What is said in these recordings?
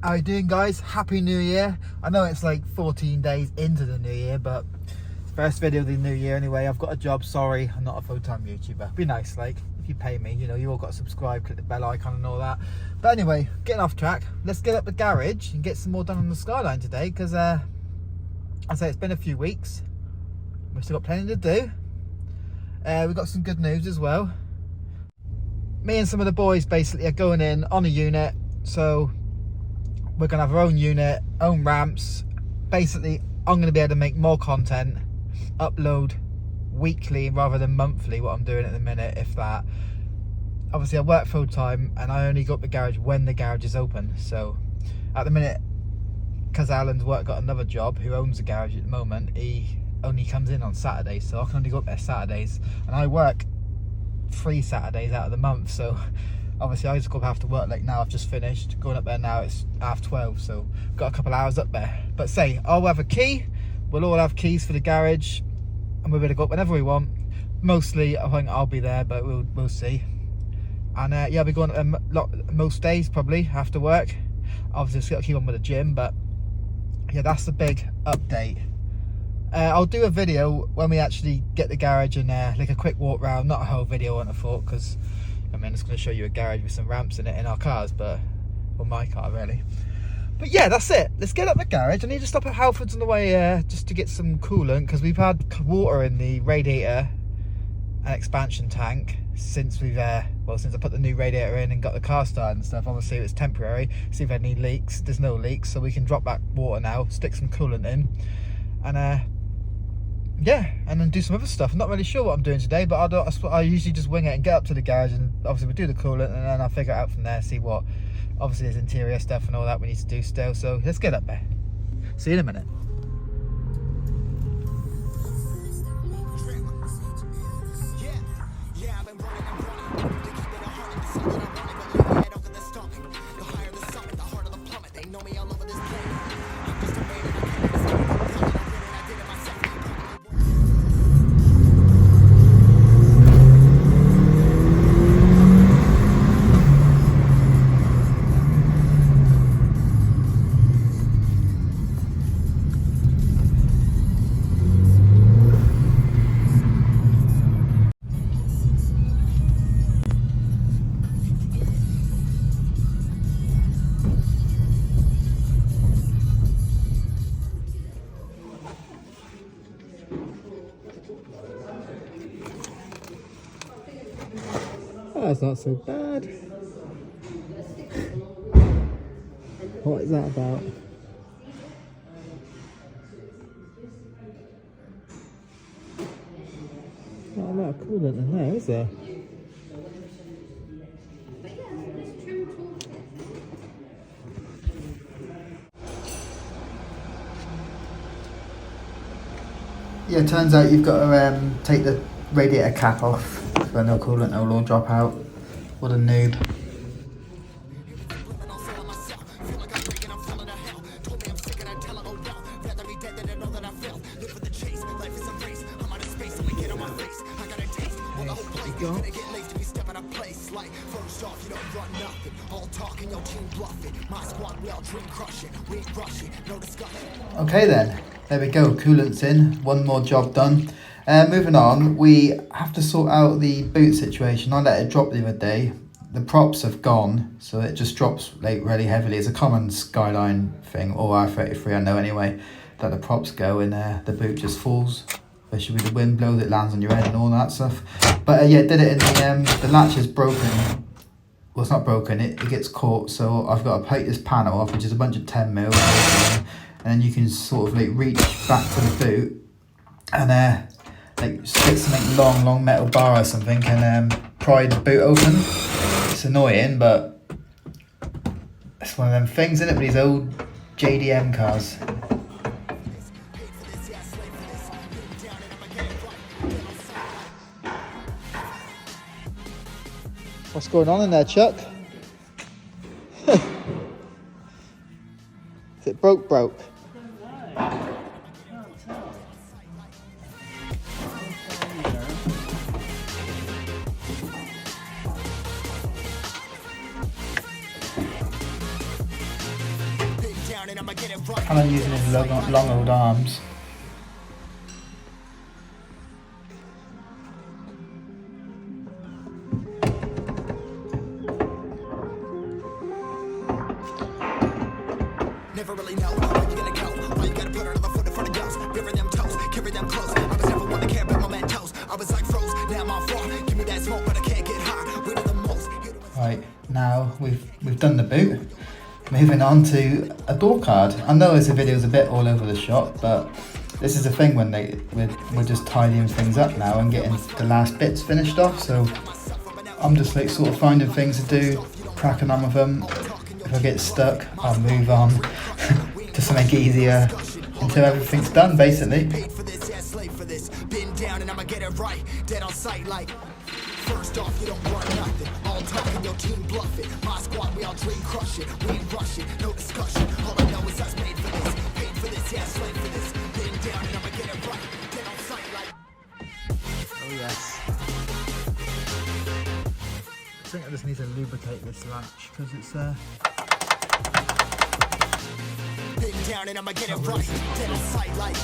How you doing, guys? Happy New Year. I know it's like 14 days into the new year, but it's the first video of the new year anyway. I've got a job. Sorry, I'm not a full-time YouTuber. Be nice, like, if you pay me, you know, you all got to subscribe, click the bell icon and all that. But anyway, getting off track, let's get up the garage and get some more done on the Skyline today, because I say it's been a few weeks. We've still got plenty to do. We've got some good news as well. Me and some of the boys basically are going in on a unit, so we're gonna have our own unit, own ramps. Basically, I'm gonna be able to make more content, upload weekly rather than monthly, what I'm doing at the minute, if that. Obviously I work full time and I only go up the garage when the garage is open. So at the minute, because Alan's got another job, who owns the garage at the moment, he only comes in on Saturdays, so I can only go up there Saturdays, and I work 3 Saturdays out of the month. So obviously I just go have to work. Like now I've just finished going up there, now it's 12:30, so got a couple hours up there. But say I'll have a key, we'll all have keys for the garage, and we're going to go up whenever we want. Mostly I think I'll be there, but we'll see. And yeah, I'll be going most days probably after work. Obviously just got to keep on with the gym, but yeah, that's the big update. I'll do a video when we actually get the garage and like a quick walk round, not a whole video on the thought, because I mean, it's going to show you a garage with some ramps in it in our cars, but, well, my car really. But yeah, that's it. Let's get up the garage. I need to stop at Halfords on the way just to get some coolant, because we've had water in the radiator and expansion tank since we've, well, since I put the new radiator in and got the car started and stuff. Obviously it's temporary. See if there are any leaks. There's no leaks, so we can drop back water now, stick some coolant in, and yeah, and then do some other stuff. I'm not really sure what I'm doing today, but I usually just wing it and get up to the garage, and obviously we do the coolant, and then I'll figure it out from there, see what, obviously there's interior stuff and all that we need to do still. So let's get up there. See you in a minute. That's not so bad. What is that about? Not a lot of coolant in there, is there? Yeah, it turns out you've got to take the radiator cap off, so no coolant will all drop out. What a noob. Okay then, there we go, coolant's in, one more job done. Moving on, we have to sort out the boot situation. I let it drop the other day. The props have gone, so it just drops like really heavily. It's a common Skyline thing, or R33 I know anyway, that the props go and the boot just falls. Especially with the wind blows, it lands on your head and all that stuff. But yeah, did it in the latch is broken. Well, it's not broken, it gets caught, so I've got to plate this panel off, which is a bunch of 10mm, and then you can sort of like reach back to the boot and like stick something long metal bar or something and pry the boot open. It's annoying, but it's one of them things, isn't it, with these old JDM cars. What's going on in there, Chuck? Is it broke? Kind of using his long old arms. Never really know where you gonna go. Why you gotta put another foot in front of yours? Bury them toes, carry them close. I was never one to care about my mentos. I was like froze, now I'm on floor. Give me that smoke, but I can't get high. We the most. Right, now we've done the boot. Moving on to a door card. I know this video's a bit all over the shop, but this is the thing when we're just tidying things up now and getting the last bits finished off. So I'm just like sort of finding things to do, cracking on with them. If I get stuck, I'll move on to something easier until everything's done, basically. Been down and I'ma get it right. Dead on sight like. First off, you don't want nothing. All talking, your team bluff it. My squad, we all dream crush it. We ain't rush it, no discussion. All I know is I was made for this. Paid for this, yeah, slave for this. Been down and I'ma get it right. Dead on sight like. Oh yes. I think I just need to lubricate this latch because it's Been down and I'ma get it right. Dead on sight like.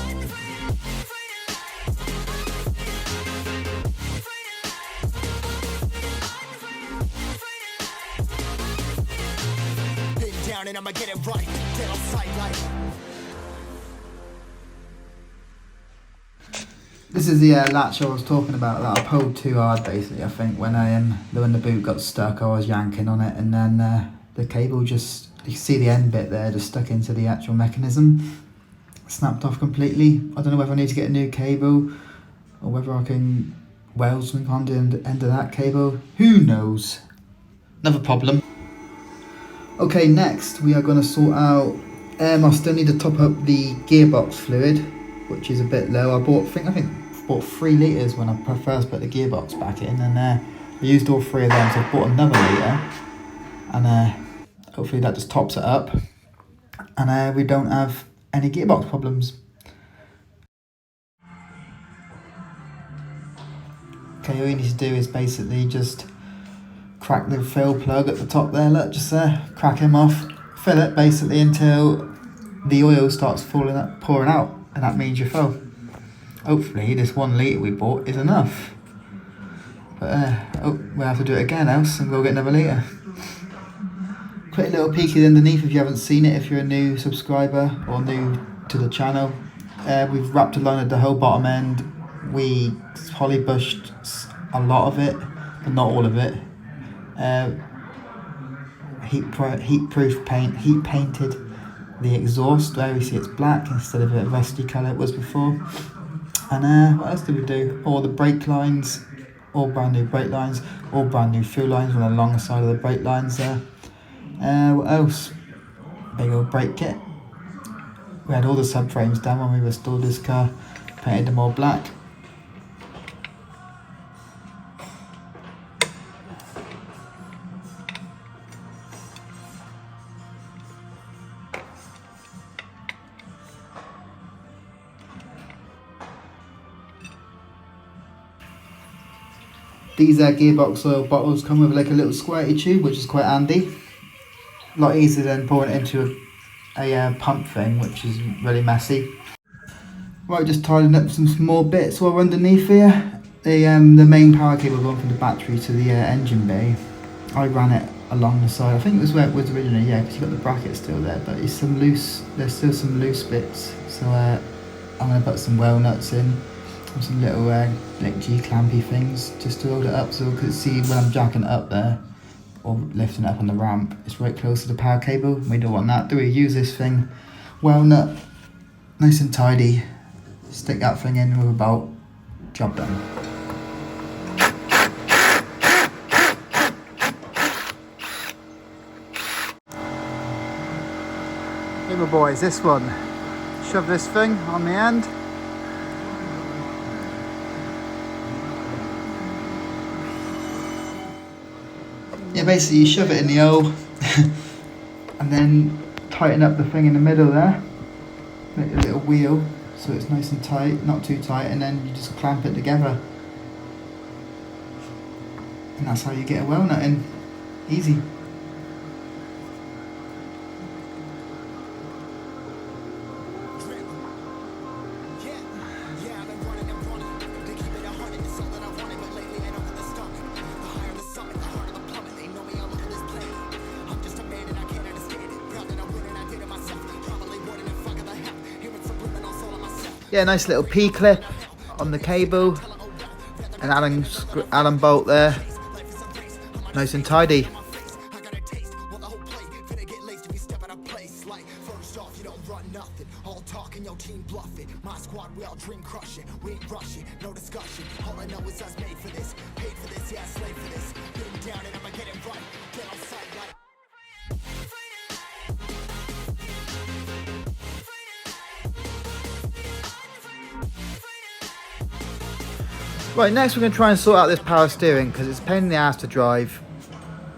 And I'ma get it right. Dead on sight like. This is the latch I was talking about that I pulled too hard basically. I think when the boot got stuck I was yanking on it and then the cable just, you see the end bit there just stuck into the actual mechanism. Snapped off completely. I don't know whether I need to get a new cable or whether I can weld something on the end of that cable. Who knows? Another problem. Okay, next we are going to sort out, I still need to top up the gearbox fluid, which is a bit low. I think I bought 3 litres when I first put the gearbox back in, and I used all 3 of them, so I bought another litre, and hopefully that just tops it up, and we don't have any gearbox problems. Okay, all you need to do is basically just crack the fill plug at the top there, look, just crack him off, fill it basically until the oil starts pouring out, and that means you're full. Hopefully this 1 litre we bought is enough, but we'll have to do it again else and we'll get another litre. Quick little peeky underneath if you haven't seen it, if you're a new subscriber or new to the channel. We've wrapped a line at the whole bottom end. We holly bushed a lot of it, but not all of it. Heat painted the exhaust where we see it's black instead of a rusty colour it was before. And what else did we do? All the brake lines, all brand new brake lines, all brand new fuel lines on the long side of the brake lines there. What else? Big old brake kit. We had all the subframes done when we restored this car, painted them all black. These gearbox oil bottles come with like a little squirty tube, which is quite handy. A lot easier than pouring it into a pump thing, which is really messy. Right, just tidying up some small bits while we're underneath here. The main power cable going from the battery to the engine bay. I ran it along the side. I think it was where it was originally, yeah, because you've got the bracket still there, but it's there's still some loose bits. So I'm going to put some weld nuts in. Some little like G-clampy things just to hold it up so you can see when I'm jacking it up there or lifting it up on the ramp, it's right close to the power cable. We don't want that, do we? Use this thing, weld nut, nice and tidy, stick that thing in with a bolt, job done. Hey my boys, this one, shove this thing on the end. Yeah, basically you shove it in the hole and then tighten up the thing in the middle there, make a little wheel so it's nice and tight, not too tight, and then you just clamp it together. And that's how you get a weld nut in, easy. Yeah, nice little P-clip on the cable. An Allen bolt there. Nice and tidy. I got a taste, want the whole plate. Finna get laced if you step out of place. Like, first off, you don't run nothing. All talking, your team bluffing. My squad, we all dream crushing. We ain't rushing, no discussion. All I know is us made for this. Paid for this, yeah, slave for this. Been down and I'ma get it right. Get on sight like. Right, next we're going to try and sort out this power steering because it's a pain in the ass to drive,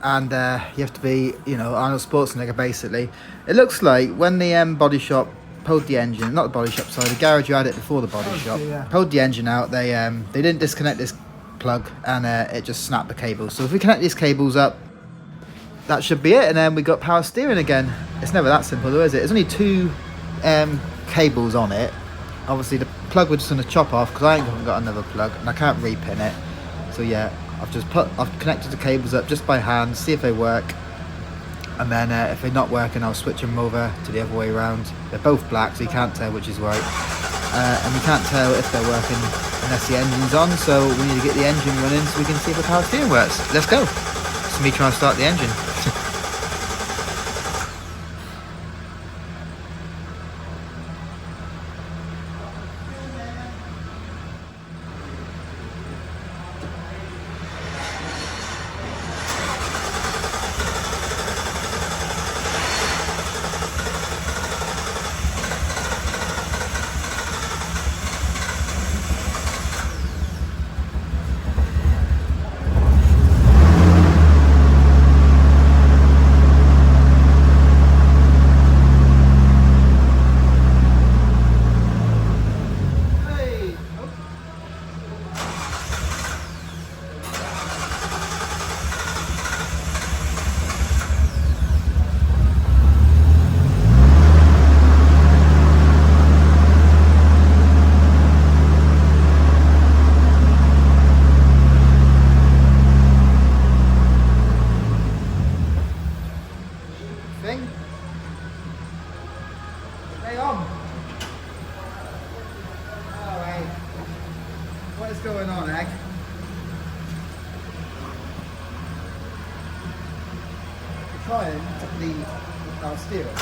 and you have to be, you know, Arnold Schwarzenegger basically. It looks like when the body shop pulled the engine, not the body shop, sorry, the garage who had it before the body shop, pulled the engine out, they didn't disconnect this plug, and it just snapped the cable. So if we connect these cables up, that should be it, and then we got power steering again. It's never that simple though, is it? There's only two cables on it. Obviously the plug we're just going to chop off because I ain't got another plug and I can't repin it. So yeah, I've connected the cables up just by hand, see if they work, and then if they're not working I'll switch them over to the other way around. They're both black so you can't tell which is right, and you can't tell if they're working unless the engine's on, so we need to get the engine running so we can see if the power steering works. Let's go. It's me trying to start the engine. Stay on. Alright. What is going on, Egg? We're trying to lead our steering.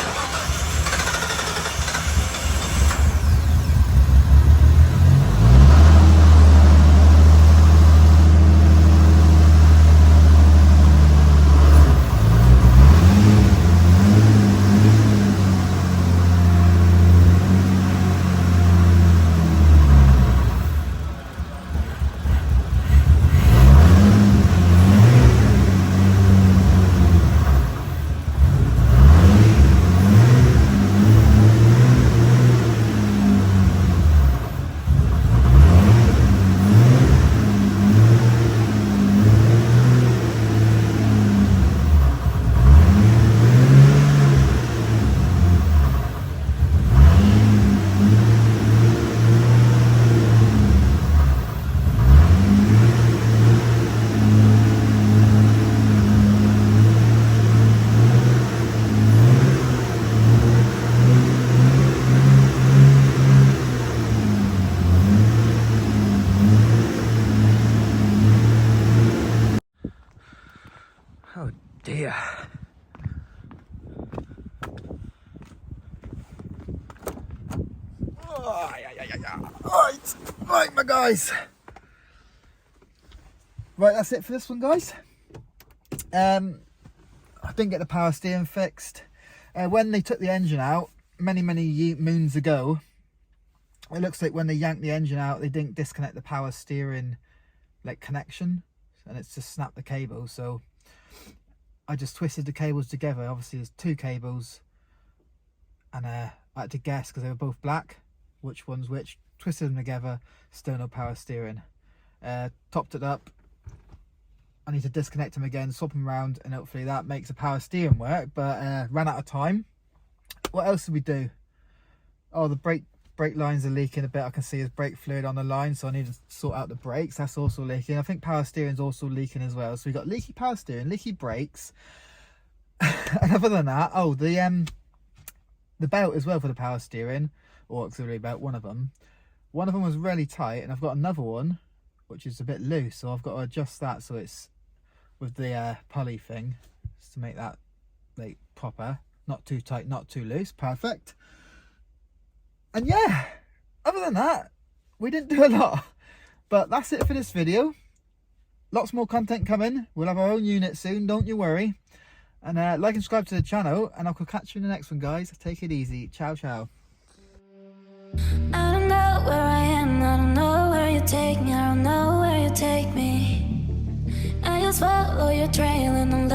Oh dear. Oh, yeah. Right, my guys. Right, that's it for this one, guys. I didn't get the power steering fixed. When they took the engine out, many moons ago, it looks like when they yanked the engine out, they didn't disconnect the power steering connection, and it's just snapped the cable. So I just twisted the cables together. Obviously there's two cables, and I had to guess because they were both black which one's which. Twisted them together, still no power steering. Topped it up. I need to disconnect them again, swap them around, and hopefully that makes the power steering work. But ran out of time. What else did we do? Oh, the brake lines are leaking a bit. I can see there's brake fluid on the line, so I need to sort out the brakes. That's also leaking. I think power steering's also leaking as well. So we've got leaky power steering, leaky brakes. And other than that, oh, the belt as well for the power steering, or auxiliary belt, one of them. One of them was really tight, and I've got another one which is a bit loose, so I've got to adjust that so it's with the pulley thing, just to make that like proper, not too tight, not too loose. Perfect. And yeah, other than that, we didn't do a lot, but that's it for this video. Lots more content coming. We'll have our own unit soon, don't you worry. And like and subscribe to the channel, and I'll catch you in the next one, guys. Take it easy. Ciao, ciao. I don't know where I am, I don't know where you take me, I don't know where you take me. I just follow your trail and I'm